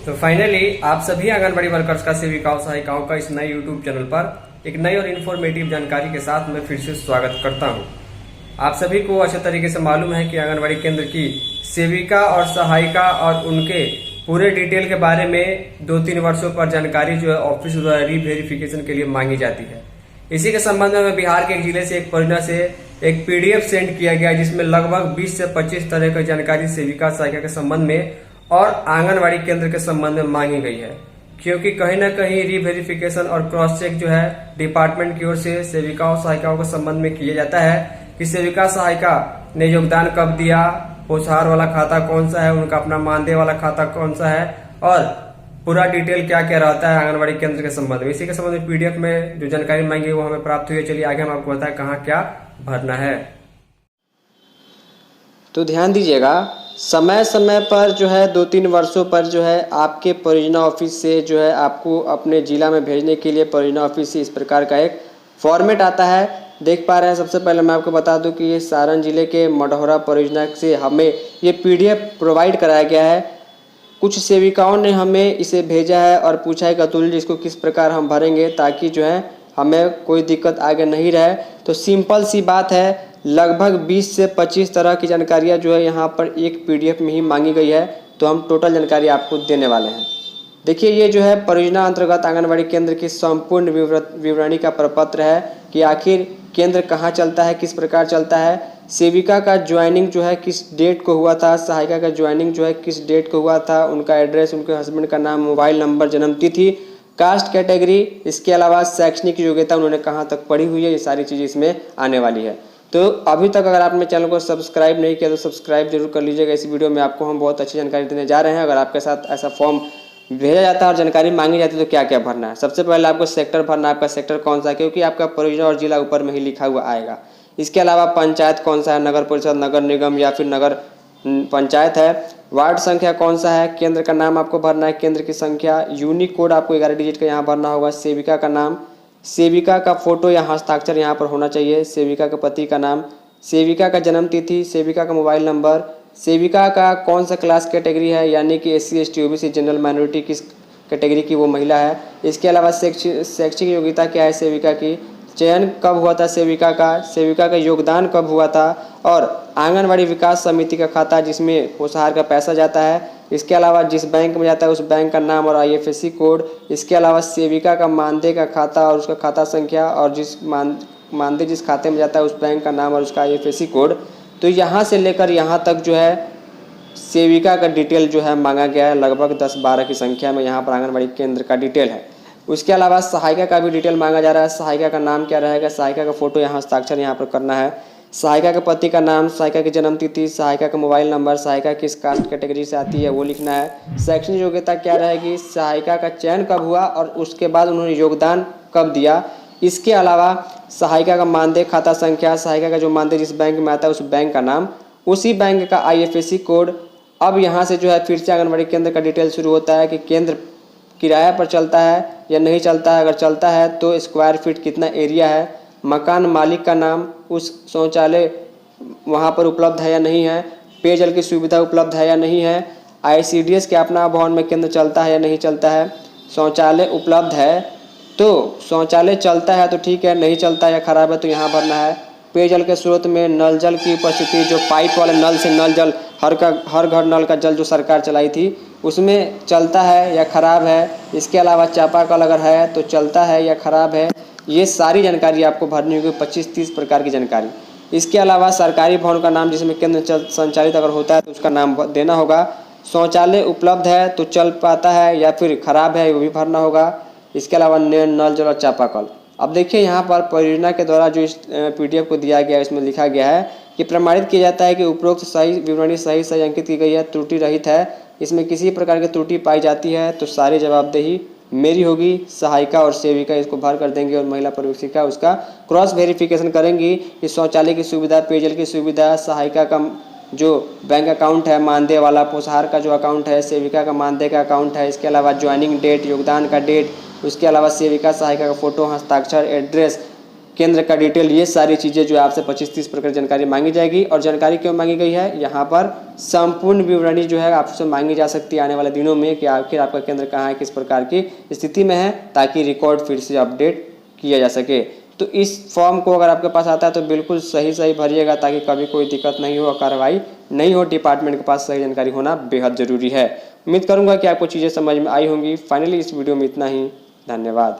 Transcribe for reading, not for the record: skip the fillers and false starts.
तो फाइनली आप सभी आंगनबाड़ी वर्कर्स का सेविकाओं सहायिकाओं का इस नए यूट्यूब चैनल पर एक नई और इन्फॉर्मेटिव जानकारी के साथ मैं फिर से स्वागत करता हूं। आप सभी को अच्छे तरीके से मालूम है कि आंगनबाड़ी केंद्र की सेविका और सहायिका और उनके पूरे डिटेल के बारे में 2-3 वर्षों पर जानकारी जो है ऑफिस द्वारा रीवेरिफिकेशन के लिए मांगी जाती है। इसी के संबंध में बिहार के एक जिले से एक परियोजना से एक पीडीएफ सेंड किया गया, जिसमें लगभग 20 से 25 तरह की जानकारी सेविका सहायिका के संबंध में और आंगनबाड़ी केंद्र के संबंध में मांगी गई है। क्योंकि कहीं ना कहीं रीवेरिफिकेशन और क्रॉस चेक जो है डिपार्टमेंट की ओर से सेविकाओं सहायिकाओं के संबंध में किया जाता है कि सेविका सहायिका ने योगदान कब दिया, पोषाहार वाला खाता कौन सा है, उनका अपना मानदेय वाला खाता कौन सा है और पूरा डिटेल क्या क्या रहता है आंगनबाड़ी केंद्र के संबंध में। इसी के संबंध में पीडीएफ में जो जानकारी मांगी वो हमें प्राप्त हुई है। चलिए आगे हम आपको बताएं कहाँ क्या भरना है। तो ध्यान दीजिएगा, समय समय पर जो है 2-3 वर्षों पर जो है आपके परियोजना ऑफिस से जो है आपको अपने जिला में भेजने के लिए परियोजना ऑफिस से इस प्रकार का एक फॉर्मेट आता है। देख पा रहे हैं। सबसे पहले मैं आपको बता दूं कि ये सारण जिले के मढ़ौरा परियोजना से हमें ये पीडीएफ प्रोवाइड कराया गया है। कुछ सेविकाओं ने हमें इसे भेजा है और पूछा है कि अतुल जी इसको किस प्रकार हम भरेंगे ताकि जो है हमें कोई दिक्कत आगे नहीं रहे। तो सिंपल सी बात है, लगभग 20 से 25 तरह की जानकारियाँ जो है यहाँ पर एक पीडीएफ में ही मांगी गई है। तो हम टोटल जानकारी आपको देने वाले हैं। देखिए, ये जो है परियोजना अंतर्गत आंगनबाड़ी केंद्र की संपूर्ण विवरणी का प्रपत्र है कि आखिर केंद्र कहाँ चलता है, किस प्रकार चलता है, सेविका का ज्वाइनिंग जो है किस डेट को हुआ था, सहायिका का ज्वाइनिंग जो है किस डेट को हुआ था, उनका एड्रेस, उनके हस्बैंड का नाम, मोबाइल नंबर, जन्मतिथि, कास्ट कैटेगरी, इसके अलावा शैक्षणिक योग्यता उन्होंने कहाँ तक पढ़ी हुई है, ये सारी चीज़ इसमें आने वाली है। तो अभी तक अगर आपने चैनल को सब्सक्राइब नहीं किया तो सब्सक्राइब जरूर कर लीजिएगा। इस वीडियो में आपको हम बहुत अच्छी जानकारी देने जा रहे हैं। अगर आपके साथ ऐसा फॉर्म भेजा जाता है और जानकारी मांगी जाती है तो क्या क्या भरना है। सबसे पहले आपको सेक्टर भरना है, आपका सेक्टर कौन सा है, क्योंकि आपका परियोजना और जिला ऊपर में ही लिखा हुआ आएगा। इसके अलावा पंचायत कौन सा है, नगर परिषद, नगर निगम या फिर नगर पंचायत है, वार्ड संख्या कौन सा है, केंद्र का नाम आपको भरना है, केंद्र की संख्या, यूनिक कोड आपको 11 डिजिट का यहाँ भरना होगा, सेविका का नाम, सेविका का फोटो या हस्ताक्षर यहाँ पर होना चाहिए, सेविका के पति का नाम, सेविका का जन्म तिथि, सेविका का मोबाइल नंबर, सेविका का कौन सा क्लास कैटेगरी है, यानी कि SC ST OBC general minority किस कैटेगरी की वो महिला है। इसके अलावा शैक्षिक योग्यता क्या है सेविका की, चयन कब हुआ था सेविका का योगदान कब हुआ था, और आंगनबाड़ी विकास समिति का खाता जिसमें पोषाहार का पैसा जाता है। इसके अलावा जिस बैंक में जाता है उस बैंक का नाम और IFSC कोड। इसके अलावा सेविका का मानदेय का खाता और उसका खाता संख्या, और जिस मानदेय जिस खाते में जाता है उस बैंक का नाम और उसका IFSC कोड। तो यहाँ से लेकर यहाँ तक जो है सेविका का डिटेल जो है मांगा गया है। लगभग 10-12 की संख्या में यहाँ पर आंगनबाड़ी केंद्र का डिटेल है। उसके अलावा सहायिका का भी डिटेल मांगा जा रहा है। सहायिका का नाम क्या रहेगा, सहायिका का फोटो यहाँ हस्ताक्षर यहाँ पर करना है, सहायिका के पति का नाम, सहायिका की जन्म तिथि, सहायिका का मोबाइल नंबर, सहायिका किस कास्ट कैटेगरी से आती है वो लिखना है। शैक्षणिक योग्यता क्या रहेगी, सहायिका का चयन कब हुआ और उसके बाद उन्होंने योगदान कब दिया। इसके अलावा सहायिका का मानदेय खाता संख्या, सहायिका का जो मानदेय जिस बैंक में आता है उस बैंक का नाम, उसी बैंक का IFSC कोड। अब यहाँ से जो है फिर से आंगनबाड़ी केंद्र का डिटेल शुरू होता है कि केंद्र किराया पर चलता है या नहीं चलता है, अगर चलता है तो स्क्वायर फीट कितना एरिया है, मकान मालिक का नाम, उस शौचालय वहाँ पर उपलब्ध है या नहीं है, पेयजल की सुविधा उपलब्ध है या नहीं है, ICDS के अपना भवन में केंद्र चलता है या नहीं चलता है, शौचालय उपलब्ध है तो शौचालय चलता है तो ठीक है, नहीं चलता है या खराब है तो यहाँ भरना है। पेयजल के स्रोत में नल जल की उपस्थिति, जो पाइप वाले नल से नल जल, हर घर नल का जल जो सरकार चलाई थी उसमें चलता है या खराब है। इसके अलावा चापाकल अगर है तो चलता है या खराब है। ये सारी जानकारी आपको भरनी होगी, 25-30 प्रकार की जानकारी। इसके अलावा सरकारी भवन का नाम जिसमें केंद्र संचालित अगर होता है तो उसका नाम देना होगा। शौचालय उपलब्ध है तो चल पाता है या फिर खराब है वो भी भरना होगा। इसके अलावा नल जल और चापाकल। अब देखिए, यहाँ पर परियोजना के द्वारा जो इस पीडीएफ को दिया गया है इसमें लिखा गया है कि प्रमाणित किया जाता है कि उपरोक्त सही विवरणी सही अंकित की गई है, त्रुटि रहित है, इसमें किसी प्रकार की त्रुटि पाई जाती है तो सारी जवाबदेही मेरी होगी। सहायिका और सेविका इसको भर कर देंगे और महिला पर्यवेक्षिका उसका क्रॉस वेरिफिकेशन करेंगी कि शौचालय की सुविधा, पेयजल की सुविधा, सहायिका का जो बैंक अकाउंट है मानदेय वाला, पोषाहार का जो अकाउंट है, सेविका का मानदेय का अकाउंट है, इसके अलावा ज्वाइनिंग डेट, योगदान का डेट, उसके अलावा सेविका सहायिका का फोटो, हस्ताक्षर, एड्रेस, केंद्र का डिटेल, ये सारी चीज़ें जो है आपसे 25-30 प्रकार की जानकारी मांगी जाएगी। और जानकारी क्यों मांगी गई है, यहाँ पर संपूर्ण विवरणी जो है आपसे मांगी जा सकती है आने वाले दिनों में कि आखिर आपका केंद्र कहाँ है, किस प्रकार की स्थिति में है, ताकि रिकॉर्ड फिर से अपडेट किया जा सके। तो इस फॉर्म को अगर आपके पास आता है तो बिल्कुल सही भरिएगा, ताकि कभी कोई दिक्कत नहीं हो, कार्रवाई नहीं हो। डिपार्टमेंट के पास सही जानकारी होना बेहद ज़रूरी है। उम्मीद करूँगा कि आपको चीज़ें समझ में आई होंगी। फाइनली इस वीडियो में इतना ही। धन्यवाद।